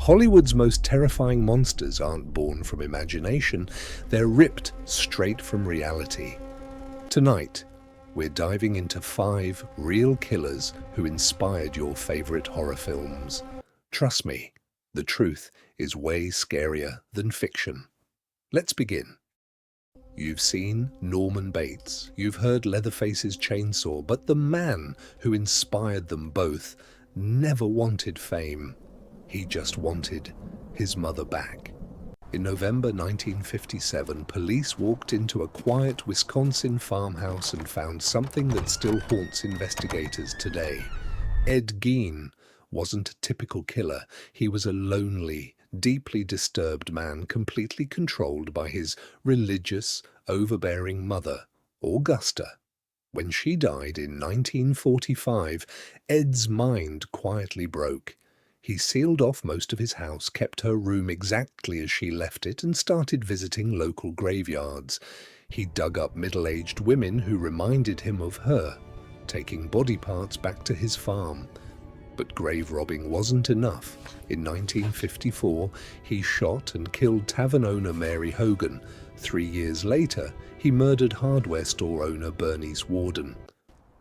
Hollywood's most terrifying monsters aren't born from imagination, they're ripped straight from reality. Tonight, we're diving into 5 real killers who inspired your favorite horror films. Trust me, the truth is way scarier than fiction. Let's begin. You've seen Norman Bates, you've heard Leatherface's chainsaw, but the man who inspired them both never wanted fame. He just wanted his mother back. In November 1957, police walked into a quiet Wisconsin farmhouse and found something that still haunts investigators today. Ed Gein wasn't a typical killer. He was a lonely, deeply disturbed man, completely controlled by his religious, overbearing mother, Augusta. When she died in 1945, Ed's mind quietly broke. He sealed off most of his house, kept her room exactly as she left it, and started visiting local graveyards. He dug up middle-aged women who reminded him of her, taking body parts back to his farm. But grave robbing wasn't enough. In 1954, he shot and killed tavern owner Mary Hogan. 3 years later, he murdered hardware store owner Bernice Worden.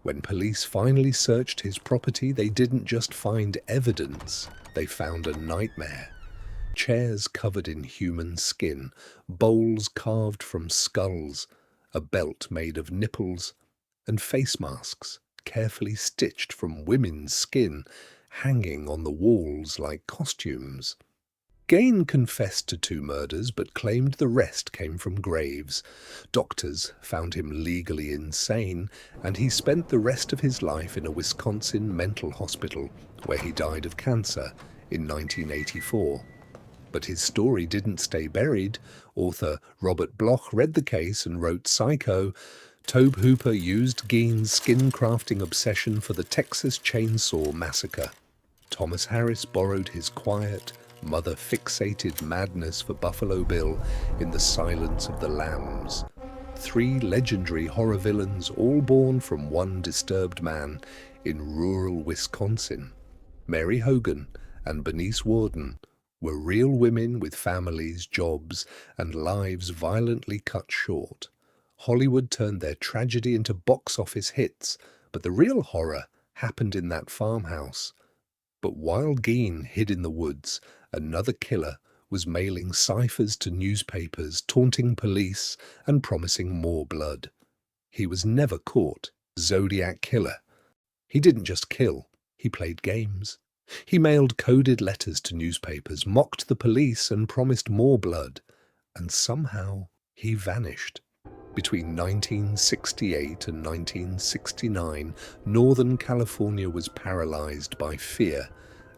When police finally searched his property, they didn't just find evidence, they found a nightmare. Chairs covered in human skin, bowls carved from skulls, a belt made of nipples, and face masks carefully stitched from women's skin, hanging on the walls like costumes. Gein confessed to 2 murders but claimed the rest came from graves. Doctors found him legally insane, and he spent the rest of his life in a Wisconsin mental hospital, where he died of cancer in 1984. But his story didn't stay buried. Author Robert Bloch read the case and wrote Psycho. Tobe Hooper used Gein's skin-crafting obsession for the Texas Chainsaw Massacre. Thomas Harris borrowed his quiet, mother-fixated madness for Buffalo Bill in The Silence of the Lambs. 3 legendary horror villains, all born from one disturbed man in rural Wisconsin. Mary Hogan and Bernice Worden were real women with families, jobs, and lives violently cut short. Hollywood turned their tragedy into box office hits, but the real horror happened in that farmhouse. But while Gein hid in the woods, another killer was mailing ciphers to newspapers, taunting police, and promising more blood. He was never caught. Zodiac Killer. He didn't just kill, he played games. He mailed coded letters to newspapers, mocked the police, and promised more blood. And somehow he vanished. Between 1968 and 1969, Northern California was paralyzed by fear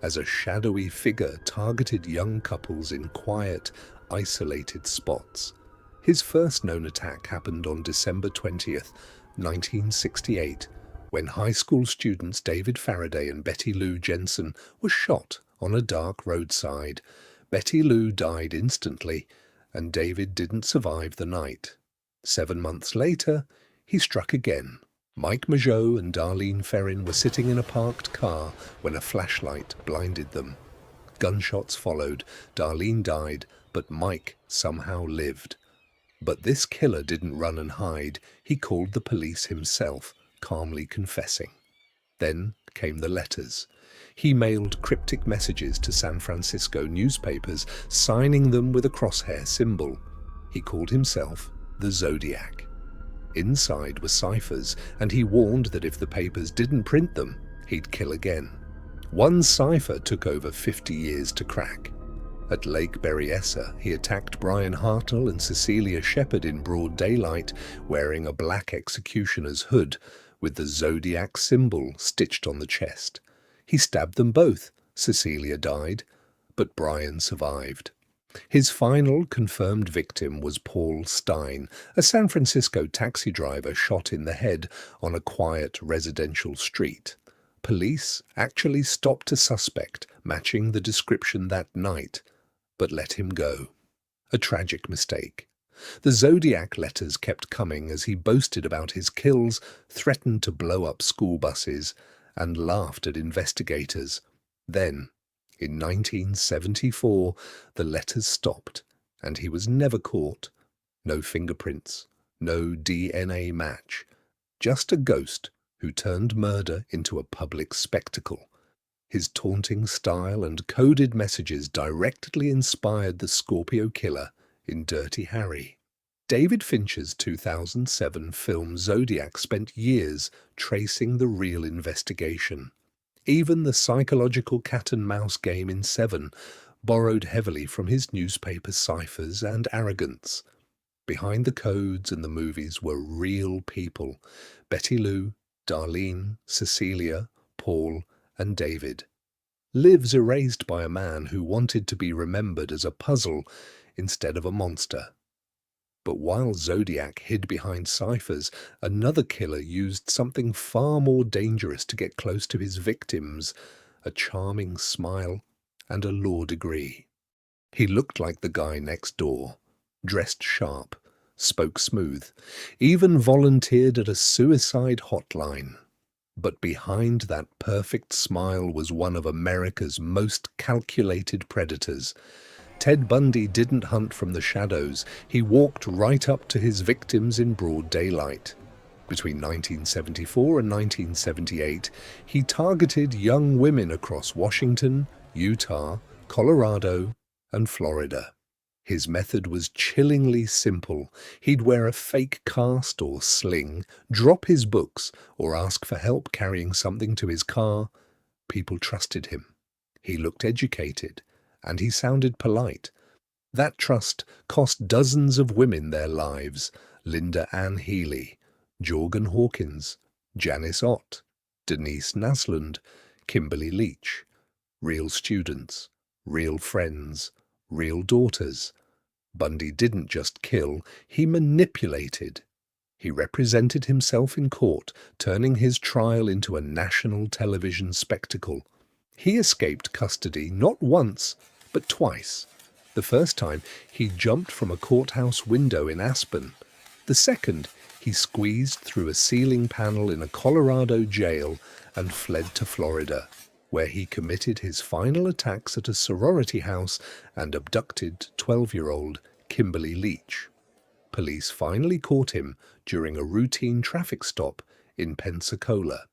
as a shadowy figure targeted young couples in quiet, isolated spots. His first known attack happened on December 20th, 1968, when high school students David Faraday and Betty Lou Jensen were shot on a dark roadside. Betty Lou died instantly, and David didn't survive the night. 7 months later, he struck again. Mike Mageau and Darlene Ferrin were sitting in a parked car when a flashlight blinded them. Gunshots followed. Darlene died, but Mike somehow lived. But this killer didn't run and hide. He called the police himself, calmly confessing. Then came the letters. He mailed cryptic messages to San Francisco newspapers, signing them with a crosshair symbol. He called himself the Zodiac. Inside were ciphers, and he warned that if the papers didn't print them, he'd kill again. One cipher took over 50 years to crack. At Lake Berryessa, he attacked Brian Hartnell and Cecilia Shepard in broad daylight, wearing a black executioner's hood with the Zodiac symbol stitched on the chest. He stabbed them both. Cecilia died, but Brian survived. His final confirmed victim was Paul Stein, a San Francisco taxi driver shot in the head on a quiet residential street. Police actually stopped a suspect matching the description that night, but let him go. A tragic mistake. The Zodiac letters kept coming as he boasted about his kills, threatened to blow up school buses, and laughed at investigators. Then, In 1974, the letters stopped, and he was never caught. No fingerprints, no DNA match, just a ghost who turned murder into a public spectacle. His taunting style and coded messages directly inspired the Scorpio Killer in Dirty Harry. David Fincher's 2007 film Zodiac spent years tracing the real investigation. Even the psychological cat-and-mouse game in Seven borrowed heavily from his newspaper ciphers and arrogance. Behind the codes in the movies were real people: Betty Lou, Darlene, Cecilia, Paul, and David. Lives erased by a man who wanted to be remembered as a puzzle instead of a monster. But while Zodiac hid behind ciphers, another killer used something far more dangerous to get close to his victims: a charming smile and a law degree. He looked like the guy next door, dressed sharp, spoke smooth, even volunteered at a suicide hotline. But behind that perfect smile was one of America's most calculated predators. Ted Bundy didn't hunt from the shadows. He walked right up to his victims in broad daylight. Between 1974 and 1978, he targeted young women across Washington, Utah, Colorado, and Florida. His method was chillingly simple. He'd wear a fake cast or sling, drop his books, or ask for help carrying something to his car. People trusted him. He looked educated, and he sounded polite. That trust cost dozens of women their lives: Linda Ann Healy, Jorgen Hawkins, Janice Ott, Denise Naslund, Kimberly Leach. Real students, real friends, real daughters. Bundy didn't just kill, he manipulated. He represented himself in court, turning his trial into a national television spectacle. He escaped custody not once, but twice. The first time, he jumped from a courthouse window in Aspen. The second, he squeezed through a ceiling panel in a Colorado jail and fled to Florida, where he committed his final attacks at a sorority house and abducted 12-year-old Kimberly Leach. Police finally caught him during a routine traffic stop in Pensacola.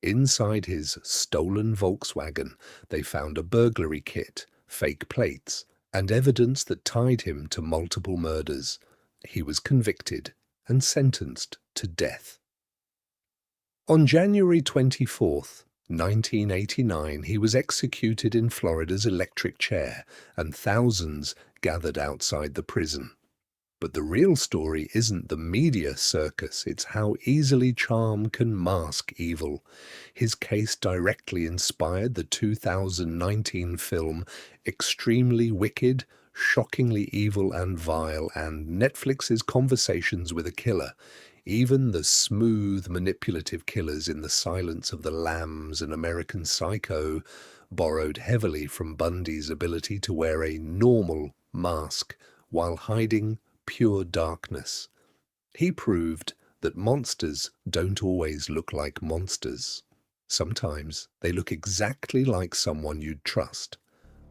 Inside his stolen Volkswagen, they found a burglary kit, fake plates, and evidence that tied him to multiple murders. He was convicted and sentenced to death. On January 24th, 1989, he was executed in Florida's electric chair, and thousands gathered outside the prison. But the real story isn't the media circus, it's how easily charm can mask evil. His case directly inspired the 2019 film Extremely Wicked, Shockingly Evil and Vile, and Netflix's Conversations with a Killer. Even the smooth, manipulative killers in The Silence of the Lambs and American Psycho borrowed heavily from Bundy's ability to wear a normal mask while hiding pure darkness. He proved that monsters don't always look like monsters. Sometimes they look exactly like someone you'd trust.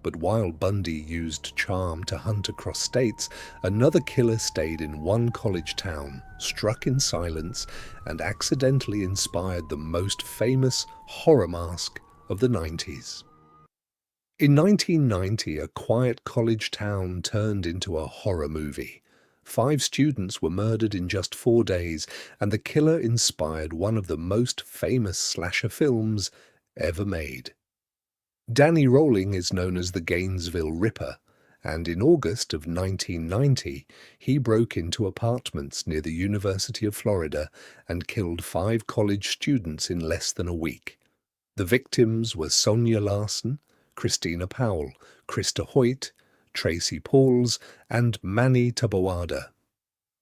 But while Bundy used charm to hunt across states, another killer stayed in one college town, struck in silence, and accidentally inspired the most famous horror mask of the 90s. In 1990, a quiet college town turned into a horror movie. 5 students were murdered in just 4 days, and the killer inspired one of the most famous slasher films ever made. Danny Rolling is known as the Gainesville Ripper, and in August of 1990, he broke into apartments near the University of Florida and killed 5 college students in less than a week. The victims were Sonia Larson, Christina Powell, Krista Hoyt, Tracy Pauls, and Manny Tabawada.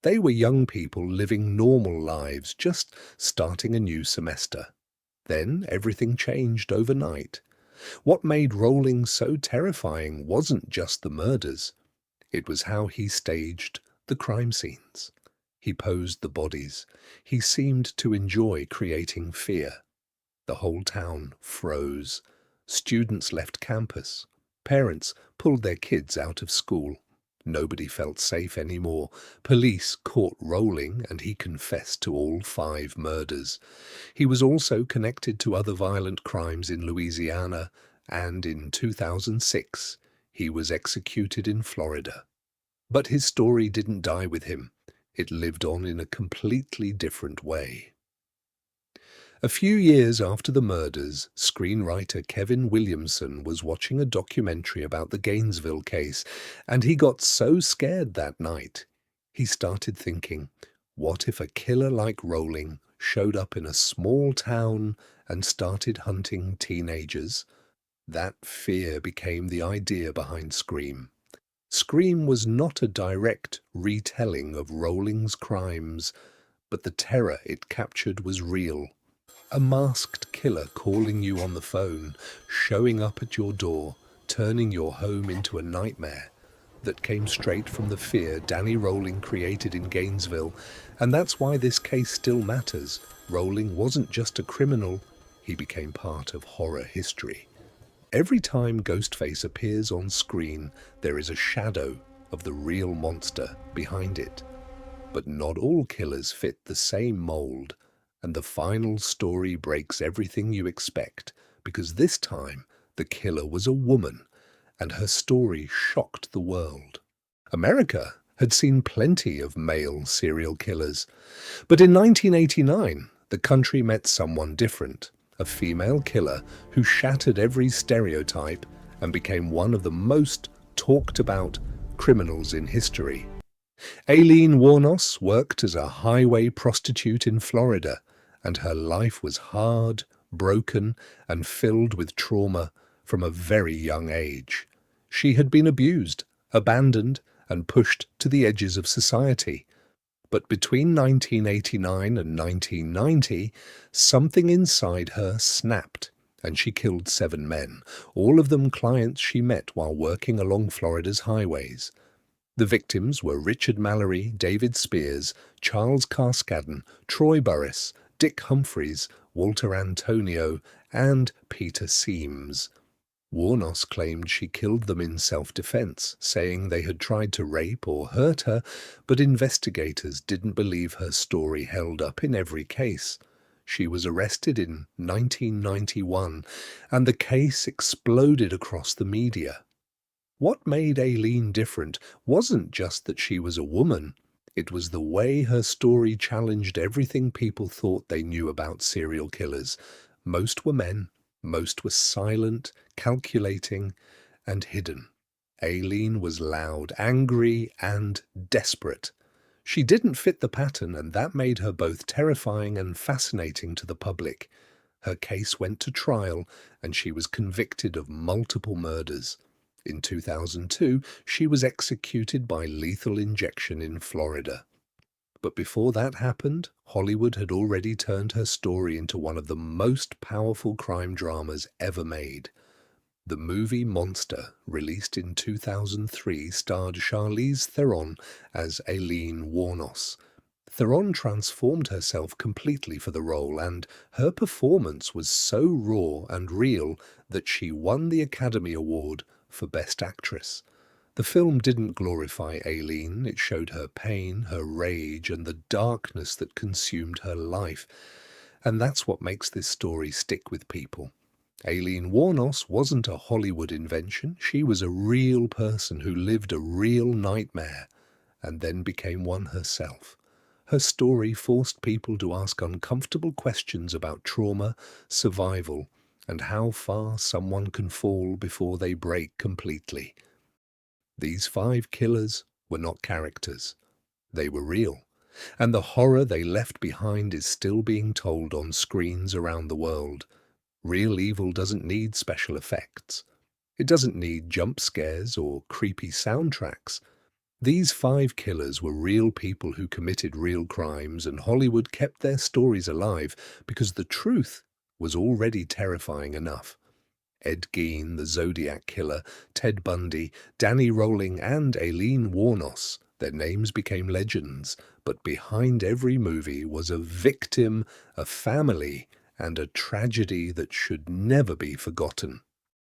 They were young people living normal lives, just starting a new semester. Then everything changed overnight. What made Rolling so terrifying wasn't just the murders. It was how he staged the crime scenes. He posed the bodies. He seemed to enjoy creating fear. The whole town froze. Students left campus. Parents pulled their kids out of school. Nobody felt safe anymore. Police caught Rowling, and he confessed to all 5 murders. He was also connected to other violent crimes in Louisiana, and in 2006, he was executed in Florida. But his story didn't die with him. It lived on in a completely different way. A few years after the murders, screenwriter Kevin Williamson was watching a documentary about the Gainesville case, and he got so scared that night. He started thinking, what if a killer like Rowling showed up in a small town and started hunting teenagers? That fear became the idea behind Scream. Scream was not a direct retelling of Rowling's crimes, but the terror it captured was real. A masked killer calling you on the phone, showing up at your door, turning your home into a nightmare. That came straight from the fear Danny Rowling created in Gainesville, and that's why this case still matters. Rowling wasn't just a criminal, he became part of horror history. Every time Ghostface appears on screen, there is a shadow of the real monster behind it. But not all killers fit the same mold. And the final story breaks everything you expect, because this time the killer was a woman, and her story shocked the world. America had seen plenty of male serial killers, but in 1989 the country met someone different, a female killer who shattered every stereotype and became one of the most talked about criminals in history. Aileen Wuornos worked as a highway prostitute in Florida, and her life was hard, broken, and filled with trauma from a very young age. She had been abused, abandoned, and pushed to the edges of society. But between 1989 and 1990, something inside her snapped, and she killed 7 men, all of them clients she met while working along Florida's highways. The victims were Richard Mallory, David Spears, Charles Carskadden, Troy Burris, Dick Humphreys, Walter Antonio, and Peter Seams. Wuornos claimed she killed them in self-defense, saying they had tried to rape or hurt her, but investigators didn't believe her story held up in every case. She was arrested in 1991, and the case exploded across the media. What made Aileen different wasn't just that she was a woman. It was the way her story challenged everything people thought they knew about serial killers. Most were men, most were silent, calculating, and hidden. Aileen was loud, angry, and desperate. She didn't fit the pattern, and that made her both terrifying and fascinating to the public. Her case went to trial, and she was convicted of multiple murders. In 2002, she was executed by lethal injection in Florida. But before that happened, Hollywood had already turned her story into one of the most powerful crime dramas ever made. The movie Monster, released in 2003, starred Charlize Theron as Aileen Wuornos. Theron transformed herself completely for the role, and her performance was so raw and real that she won the Academy Award for Best Actress. The film didn't glorify Aileen, it showed her pain, her rage, and the darkness that consumed her life. And that's what makes this story stick with people. Aileen Wuornos wasn't a Hollywood invention, she was a real person who lived a real nightmare, and then became one herself. Her story forced people to ask uncomfortable questions about trauma, survival, and how far someone can fall before they break completely. These 5 killers were not characters. They were real, and the horror they left behind is still being told on screens around the world. Real evil doesn't need special effects. It doesn't need jump scares or creepy soundtracks. These 5 killers were real people who committed real crimes, and Hollywood kept their stories alive because the truth was already terrifying enough. Ed Gein, the Zodiac Killer, Ted Bundy, Danny Rowling, and Aileen Wuornos, their names became legends, but behind every movie was a victim, a family, and a tragedy that should never be forgotten.